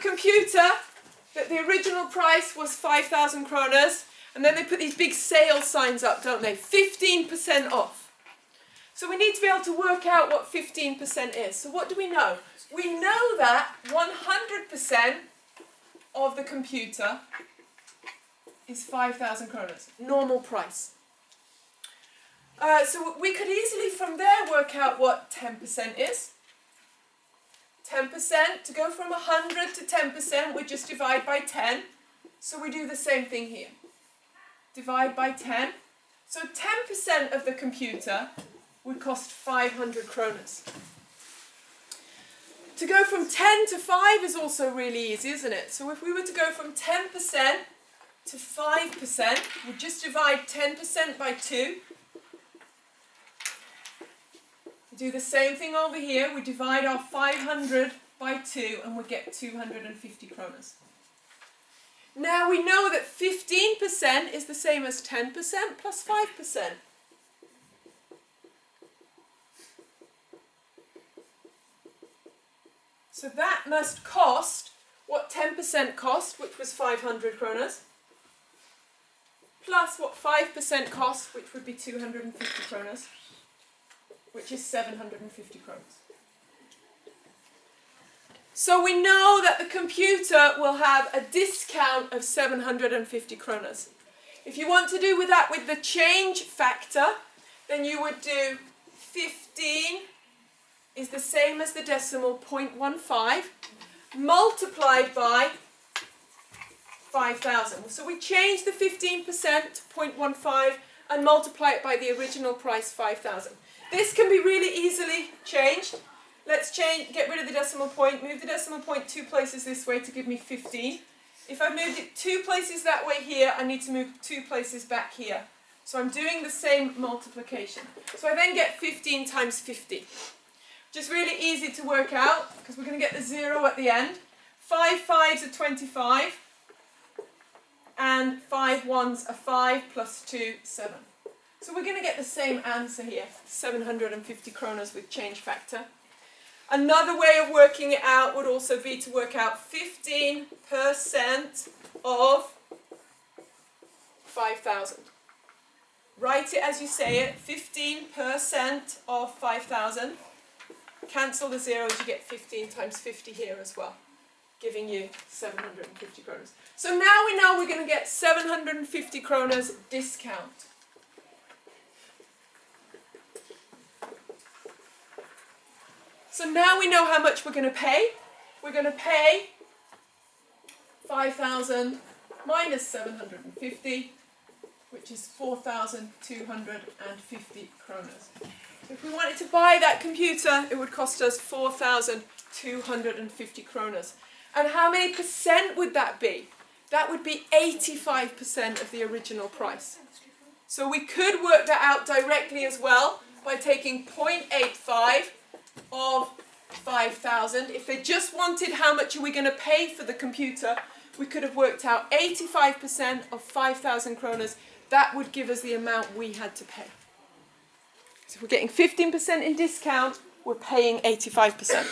computer that the original price was 5,000 kroners, and then they put these big sale signs up, don't they? 15% off. So we need to be able to work out what 15% is. So what do we know? We know that 100% of the computer is 5,000 kroners, normal price. So we could easily from there work out what 10% is. 10%, to go from 100 to 10%, we just divide by 10. So we do the same thing here. Divide by 10. So 10% of the computer would cost 500 kroners. To go from 10 to 5 is also really easy, isn't it? So if we were to go from 10% to 5%, we just divide 10% by 2. We do the same thing over here. We divide our 500 by 2 and we get 250 kroners. Now we know that 15% is the same as 10% plus 5%. So that must cost what 10% cost, which was 500 kroners, plus what 5% cost, which would be 250 kroners, which is 750 kroners. So we know that the computer will have a discount of 750 kroners. If you want to do with that with the change factor, then you would do 15 is the same as the decimal 0.15 multiplied by 5,000. So we change the 15% to 0.15 and multiply it by the original price 5,000. This can be really easily changed. Let's get rid of the decimal point, move the decimal point 2 places this way to give me 15. If I've moved it 2 places that way here, I need to move 2 places back here. So I'm doing the same multiplication. So I then get 15 times 50. Just really easy to work out because we're going to get the 0 at the end. 5 5s are 25 and 5 1s are 5 plus 2, 7. So we're going to get the same answer here, 750 kroners with change factor. Another way of working it out would also be to work out 15% of 5,000. Write it as you say it, 15% of 5,000. Cancel the zeros, you get 15 times 50 here as well, giving you 750 kroners. So now we know we're going to get 750 kroners discount. So now we know how much we're going to pay. We're going to pay 5,000 minus 750, which is 4,250 kroners. So if we wanted to buy that computer, it would cost us 4,250 kroners. And how many percent would that be? That would be 85% of the original price. So we could work that out directly as well by taking 0.85 of 5,000. If they just wanted how much are we going to pay for the computer, we could have worked out 85% of 5,000 kroners. That would give us the amount we had to pay. So if we're getting 15% in discount, we're paying 85%.